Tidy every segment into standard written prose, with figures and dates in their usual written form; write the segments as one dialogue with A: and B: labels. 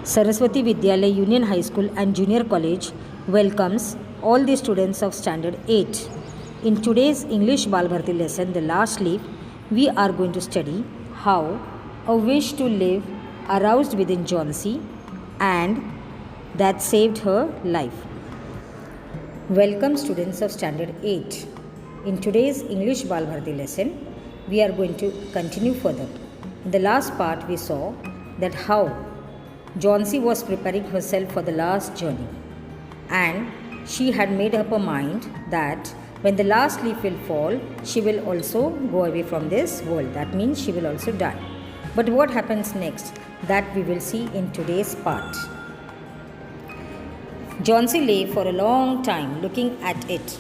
A: Saraswati Vidyalaya Union High School and Junior College welcomes all the students of Standard 8. In today's English Balbharti lesson, the last leaf, we are going to study how a wish to live aroused within Jhansi and that saved her life. Welcome students of Standard 8. In today's English Balbharti lesson, we are going to continue further. In the last part, we saw that how Jhansi was preparing herself for the last journey, and she had made up her mind that when the last leaf will fall, she will also go away from this world. That means she will also die. But what happens next? That we will see in today's part. Jhansi lay for a long time looking at it.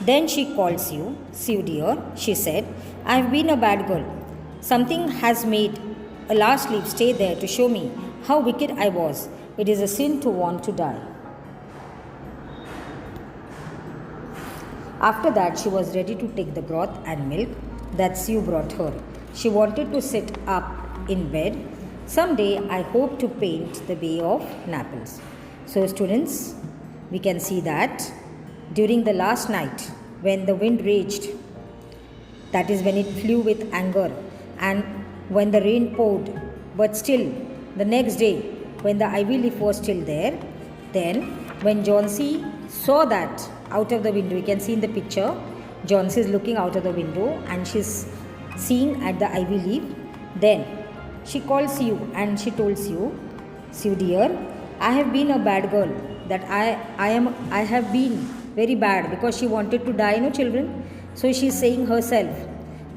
A: Then she called Siu. Siu dear, she said, I have been a bad girl. Something has made a last leaf stay there to show me how wicked I was. It is a sin to want to die. After that, she was ready to take the broth and milk that Siu brought her. She wanted to sit up in bed. Someday, I hope to paint the Bay of Naples. So, students, we can see that during the last night, when the wind raged, that is when it flew with anger, and when the rain poured, but still, the next day, when the ivy leaf was still there, then when Jhansi saw that out of the window, you can see in the picture, Jhansi is looking out of the window and she's seeing at the ivy leaf. Then she called Siu and she told Siu, Siu dear, I have been a bad girl. That I have been very bad because she wanted to die, children. So she is saying herself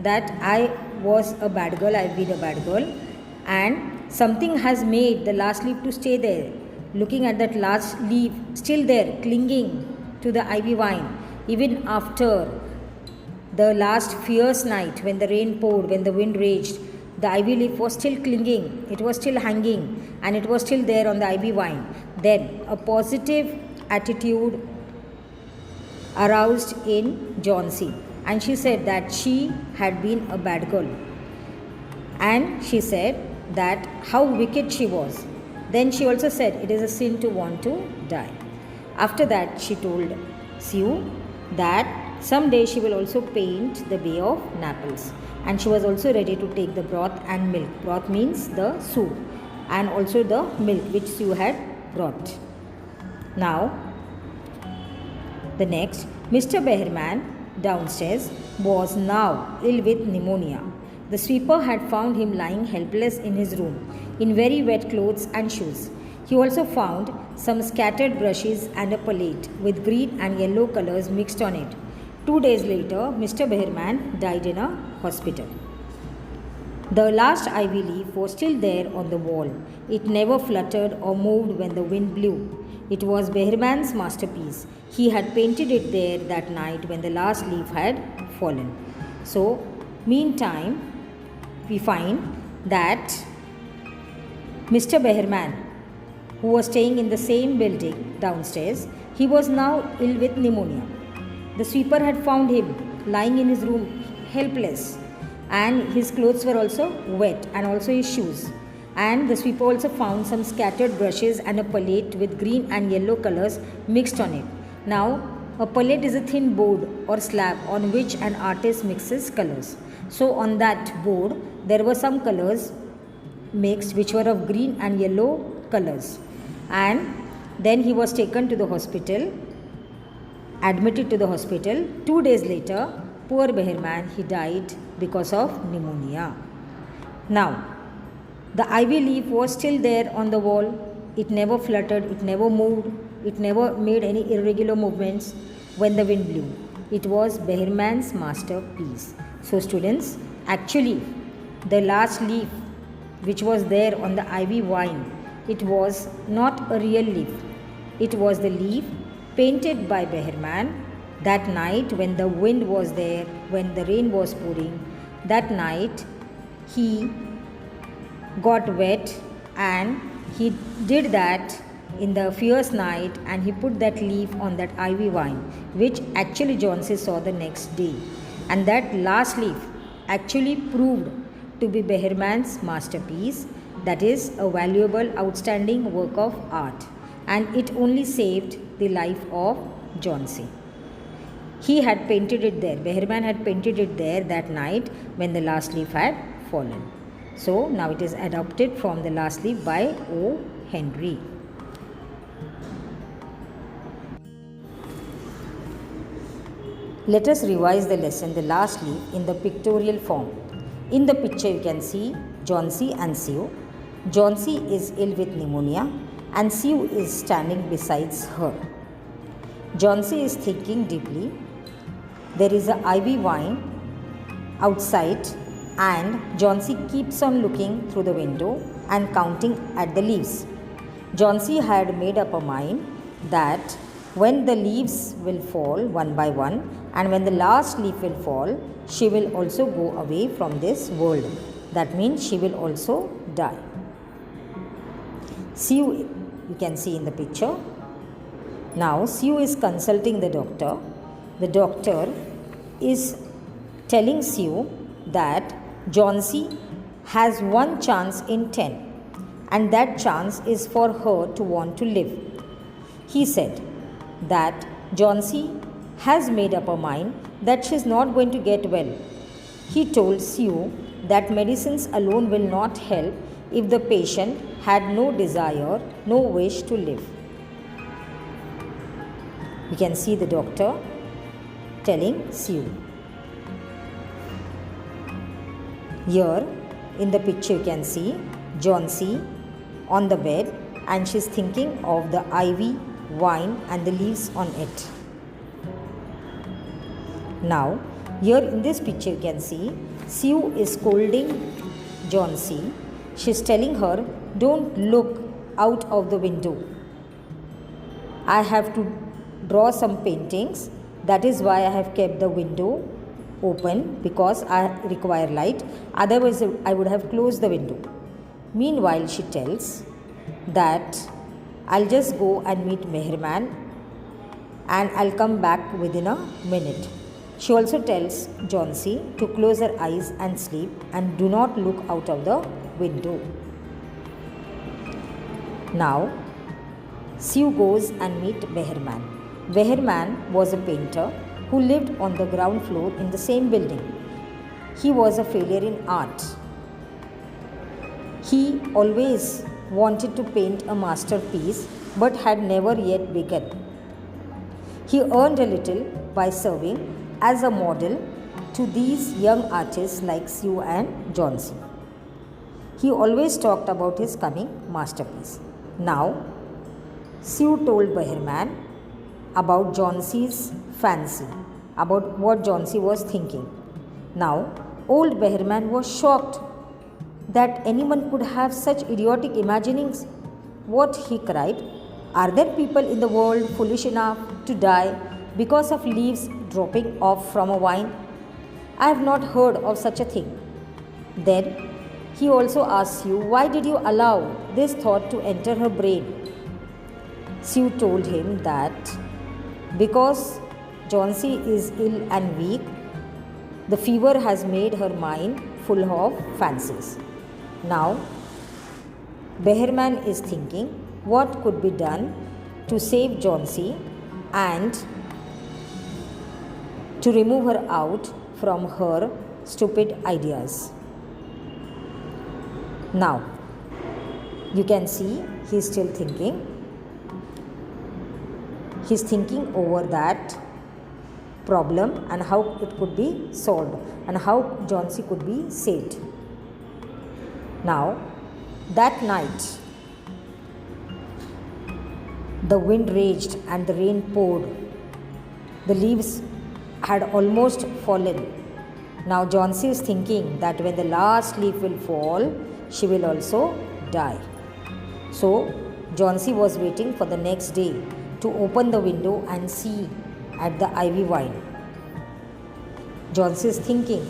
A: that I was a bad girl, I have been a bad girl, and something has made the last leaf to stay there. Looking at that last leaf still there, clinging to the ivy vine, even after the last fierce night when the rain poured, when the wind raged, the ivy leaf was still clinging, it was still hanging, and it was still there on the ivy vine. Then a positive attitude aroused in Jhansi, and she said that she had been a bad girl, and she said that how wicked she was. Then she also said it is a sin to want to die. After that, she told Siu that someday she will also paint the Bay of Naples, and she was also ready to take the broth and milk. Broth means the soup, and also the milk which Siu had brought. Now, the next, Mr. Behrman downstairs was now ill with pneumonia. The sweeper had found him lying helpless in his room, in very wet clothes and shoes. He also found some scattered brushes and a palette with green and yellow colors mixed on it. 2 days later, Mr. Behrman died in a hospital. The last ivy leaf was still there on the wall. It never fluttered or moved when the wind blew. It was Behrman's masterpiece. He had painted it there that night when the last leaf had fallen. So, meantime, we find that Mr. Behrman, who was staying in the same building downstairs, he was now ill with pneumonia. The sweeper had found him lying in his room helpless, and his clothes were also wet, and also his shoes. And the sweeper also found some scattered brushes and a palette with green and yellow colors mixed on it. Now, a palette is a thin board or slab on which an artist mixes colors. So, on that board, there were some colors mixed which were of green and yellow colors. And then he was taken to the hospital, admitted to the hospital. 2 days later, poor Behrman, he died because of pneumonia. Now, the ivy leaf was still there on the wall. It never fluttered, it never moved, it never made any irregular movements when the wind blew. It was Behrman's masterpiece. So, students, actually, the last leaf which was there on the ivy vine, it was not a real leaf. It was the leaf painted by Behrman that night when the wind was there, when the rain was pouring. That night he got wet, and he did that in the fierce night, and he put that leaf on that ivy vine, which actually Jhansi saw the next day. And that last leaf actually proved to be Behrman's masterpiece, That is a valuable, outstanding work of art, and it only saved the life of Jhansi. He had painted it there. Behrman had painted it there that night when the last leaf had fallen. So now it is adopted from the last leaf by O. Henry. Let us revise the lesson, the last leaf, in the pictorial form. In the picture you can see Jhansi and Siu. Jhansi is ill with pneumonia and Siu is standing beside her. Jhansi is thinking deeply. There is an ivy vine outside and Jhansi keeps on looking through the window and counting at the leaves. Jhansi had made up her mind that when the leaves will fall one by one and when the last leaf will fall, she will also go away from this world. That means she will also die. Siu, you can see in the picture. Now Siu is consulting the doctor. The doctor is telling Siu that Jhansi has one chance in 10 and that chance is for her to want to live. He said that Jhansi has made up her mind that she is not going to get well. He told Siu that medicines alone will not help if the patient had no desire, no wish to live. You can see the doctor telling Siu. Here in the picture you can see Jhansi on the bed and she is thinking of the ivy, vine and the leaves on it. Now here in this picture you can see Siu is scolding Jhansi. She is telling her, don't look out of the window. I have to draw some paintings. That is why I have kept the window open, because I require light. Otherwise I would have closed the window. Meanwhile she tells that I'll just go and meet Behrman and I'll come back within a minute. She also tells Jhansi to close her eyes and sleep and do not look out of the window. Now Siu goes and meet Behrman. Behrman was a painter who lived on the ground floor in the same building. He was a failure in art. He always wanted to paint a masterpiece but had never yet begun. He earned a little by serving as a model to these young artists like Siu and Jhansi. He always talked about his coming masterpiece. Now, Siu told Behrman about Jhansi's fancy, about what Jhansi was thinking. Now, old Behrman was shocked that anyone could have such idiotic imaginings. What, he cried, are there people in the world foolish enough to die because of leaves dropping off from a vine? I have not heard of such a thing. Then he also asked Siu, why did you allow this thought to enter her brain? Siu told him that because Jhansi is ill and weak, the fever has made her mind full of fancies. Now, Behrman is thinking what could be done to save Jhansi and to remove her out from her stupid ideas. Now, you can see he is still thinking. He is thinking over that problem and how it could be solved and how Jhansi could be saved. Now, that night, the wind raged and the rain poured. The leaves had almost fallen. Now Jhansi is thinking that when the last leaf will fall, she will also die. So Jhansi was waiting for the next day to open the window and see at the ivy vine. Jhansi is thinking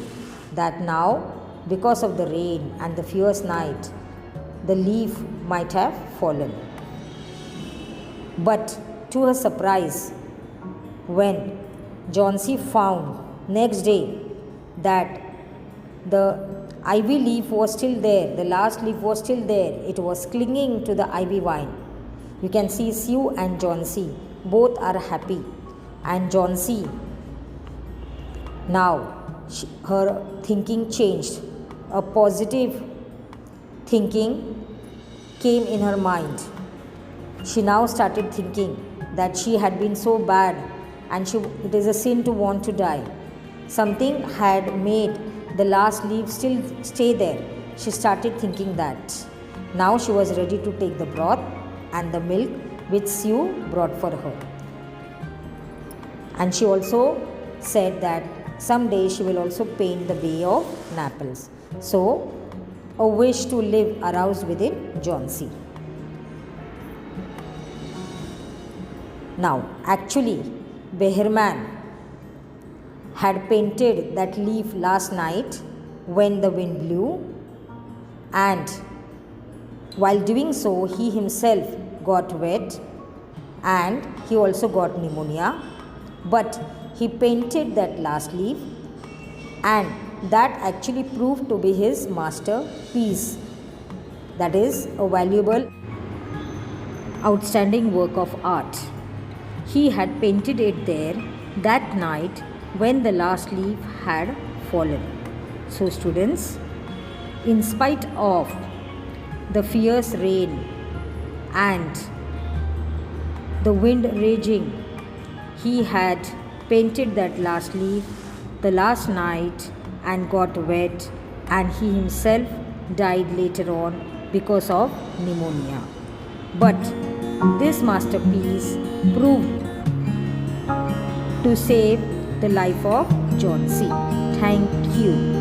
A: that now, because of the rain and the fierce night, the leaf might have fallen. But to her surprise, when Jhansi found next day that the ivy leaf was still there. The last leaf was still there. It was clinging to the ivy vine. You can see Sue and John C. Both are happy. And John C. Now her thinking changed. A positive thinking came in her mind. She now started thinking that she had been so bad and it is a sin to want to die. Something had made the last leaf still stay there. She started thinking that. Now she was ready to take the broth and the milk which Sue brought for her. And she also said that someday she will also paint the Bay of Naples. So, a wish to live aroused within John C. Now, actually, Behrman had painted that leaf last night when the wind blew, and while doing so, he himself got wet and he also got pneumonia. But he painted that last leaf, and that actually proved to be his masterpiece. That is a valuable, outstanding work of art. He had painted it there that night when the last leaf had fallen. So, students, in spite of the fierce rain and the wind raging, he had painted that last leaf the last night and got wet, and he himself died later on because of pneumonia. But this masterpiece proved to save the life of John C. Thank you.